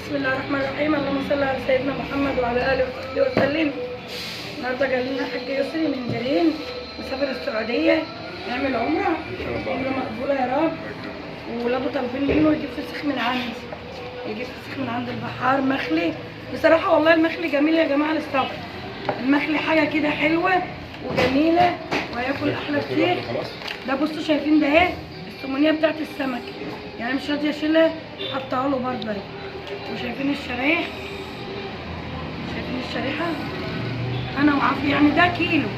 بسم الله الرحمن الرحيم. اللهم صل على سيدنا محمد وعلى اله وصحبه وسلم. النهارده جاي لنا حاج يسري من جرين مسافر السعوديه يعمل عمره مقبوله يا رب. وولاده طالبين منه يجيب فسيخ من عندي، يجيب فسيخ من عند البحار مخلي. بصراحه والله المخلي جميل يا جماعه للصبر. المخلي حاجه كده حلوه وجميله وهياكل احلى فسيخ. ده بصوا شايفين ده ايه؟ السمونيه بتاعت السمك، يعني مش راضيه اشيلها حطها له برضه اهي. وشايفين الشرايح، شايفين الشريحه انا وعافيه، يعني ده كيلو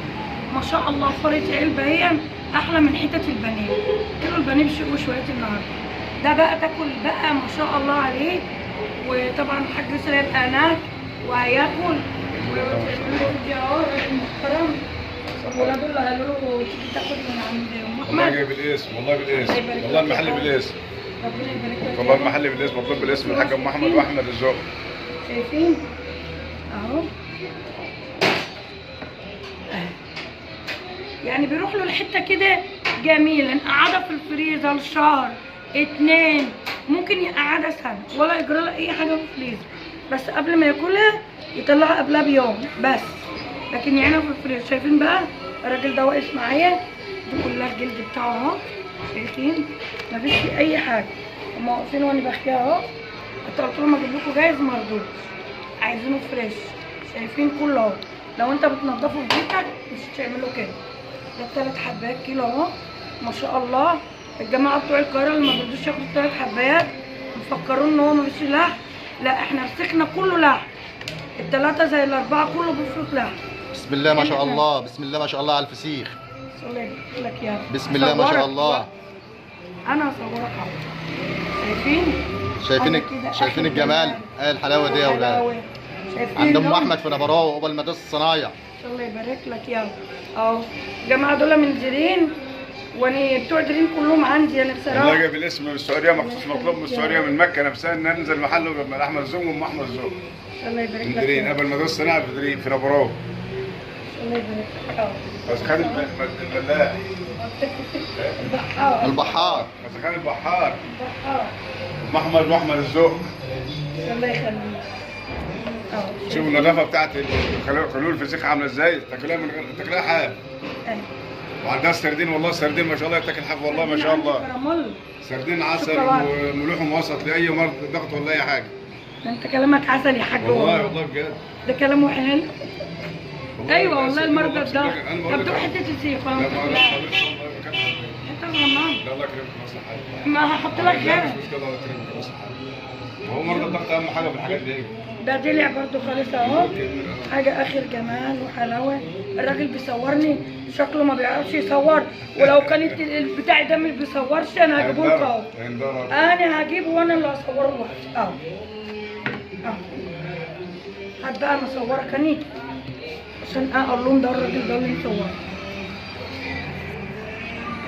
ما شاء الله. فرقه علبه هي احلى من حتت البانيه. كيلو البانيه بشيء وشويه النهارده. ده بقى تاكل بقى ما شاء الله عليه. وطبعا الحاج يسري هيبقى هناك وهياكل ويجي اهو راجل محترم. ولاده اللي قالوا له تيجي تاكل من عند ام احمد. والله جاي بالاسم، والله بالاسم، والله المحل بالاسم، ربنا يبارك لك. والله المحل بالاسم، مطلوب بالاسم الحاج ام احمد واحمد الذوق. شايفين اهو، يعني بيروح له الحته كده جميله، نقعدها في الفريزر شهر اتنين، ممكن يقعدها سنه ولا يجرى لها اي حاجه في الفريزر، بس قبل ما ياكلها يطلعها قبلها بيوم بس، لكن يعينها في الفريزر. شايفين بقى الراجل ده واقف معايا، دي كلها الجلد بتاعه اهو، شايفين مفيش فيه اي حاجه. هما واقفين وانا بحكيها اهو. حتى قلت لهم اجيب لكم جاهز مردود، عايزينه فريش. شايفين كله اهو. لو انت بتنضفه في بيتك مش هتعمله كده. ده 3 حبات كيلو اهو ما شاء الله. الجماعه بتوع القاهره اللي ما بيرضوش ياخدوا 3 حبات مفكرون ان هو مفيش لحم. لا احنا فسخنا كله لحم، ال3 زي ال4 كله بيفرط لحم. بسم الله ما شاء الله، بسم الله ما شاء الله على الفسيخ. الله يبارك لك يا رب. بسم الله ما شاء الله. انا هصورك اهو. شايفين الجمال، ايه الحلاوه دي يا اولاد. عند ام احمد في نبراوي قبل مدرسه الصنايع. الله يبارك لك يا رب. اهو الجماعه دول من جرين، وانا بتوع جرين كلهم عندي انا بصراحه. والله جاي بالاسم من السعوديه مخصوص، مطلوب من السعوديه من مكه نفسها ان ننزل محل من احمد الذوق وام احمد الذوق. الله يبارك لك. من جرين قبل مدرسه الصنايع في جرين في نبراوي. الله يبارك لك. اه بس خان البلاح البحار. بس خان البحار. ام احمد واحمد الذوق. الله يخليك. شوفوا النظافه بتاعت خلول الفسيخ عامله ازاي، تاكلها من غير تاكلها حاف. وعندها سردين، والله سردين ما شاء الله يتاكل حاف والله ما شاء الله. سردين عسل وملوحهم وسط لاي مرض ضغط ولا اي حاجه. ده انت كلامك عسل يا حاج. والله والله بجد ده كلامه حلو. ايوه والله المرضى الضغط. طب دول حته السيف لا ما انت غلطان. لا الله يكرمك مصلحة حالك. ما هحط لك لا حاجه. مش مشكله، الله يكرمك مصلحة حالك. وهو مرضى الضغط اهم حاجه في الحاجات دي. ده دلع برضو خالص اهو، حاجه اخر جمال وحلاوه. الراجل بيصورني شكله ما بيعرفش يصور، ولو كانت البتاع ده مش بيصورش انا هجيبه لكم اهو. انا هجيبه وانا اللي هصوره لوحدي اهو. هات بقى انا اصورك اني عشان اقول لهم ده الراجل ده اللي مصور.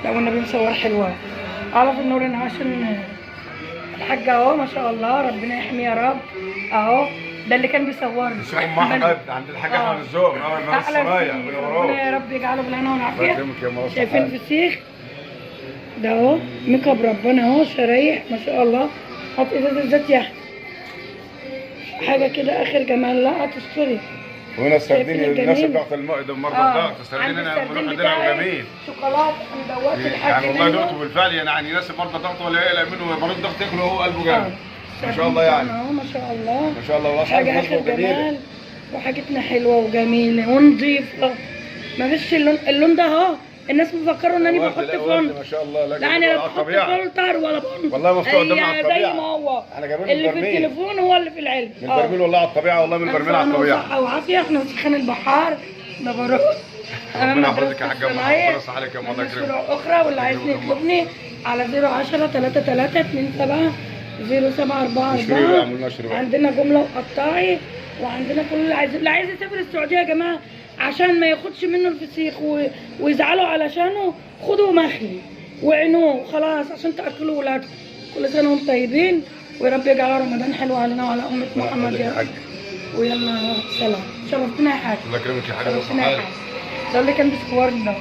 لو النبي مصور حلوه اعرف النور انا عشان الحاج اهو ما شاء الله ربنا يحميه يا رب. اهو ده اللي كان بيصورني. ام احمد عند الحاج احمد الذوق من الصنايع من ربنا يا رب يجعله بالهنا والعافيه. شايفين الفسيخ ده اهو ميك اب ربنا اهو، شرايح ما شاء الله. حط ازازه زيت يا احمد، حاجه كده اخر جمال. لا هتشتري. وهنا السردين الناس بتاعت مرضى الضغط، السردين هنا ملوح عندنا جميل. شوكولاته مدوات الحاج يعني والله دقته بالفعل، يعني يناسب مرضى الضغط ولا يقلق منه مريض الضغط ياكله وهو قلبه جامد. ما شاء الله يعني. ما شاء الله ما شاء الله. حاجه اخر جمال وحاجتنا حلوه وجميله ونظيفه. ما فيش اللون ده اهو. الناس مفكروا ان انا بحط فلتر. ما شاء الله. لا انا لا بحط فلتر ولا بنط. والله مفتوح قدامنا على الطبيعه زي ما هو. احنا جايبين اللي في التليفون هو اللي في العلبه. من البرميل والله على الطبيعه، والله من البرميل على الطبيعه. صحه وعافيه. احنا في خان البحار نبراوي. ربنا يحفظك يا حاجه محمد، ربنا يصلح عليك يا ام. الله يكرمك. اخرى واللي عايزني يطلبني على 010 33 27 0744. عندنا جمله وقطاعي، وعندنا كل اللي عايز يسافر السعوديه يا جماعه عشان ما ياخدش منه الفسيخ ويزعلوا علشانه، خدوا مخلي وعينوه خلاص عشان تاكلوا ولادكم. كل سنه وانتم طيبين، ويا رب يجعل رمضان حلو علينا وعلى امه محمد يا رب. ويلا سلام. شرفتنا يا حاج. الله يكرمك يا حاج. ده اللي كان بيصورني ده.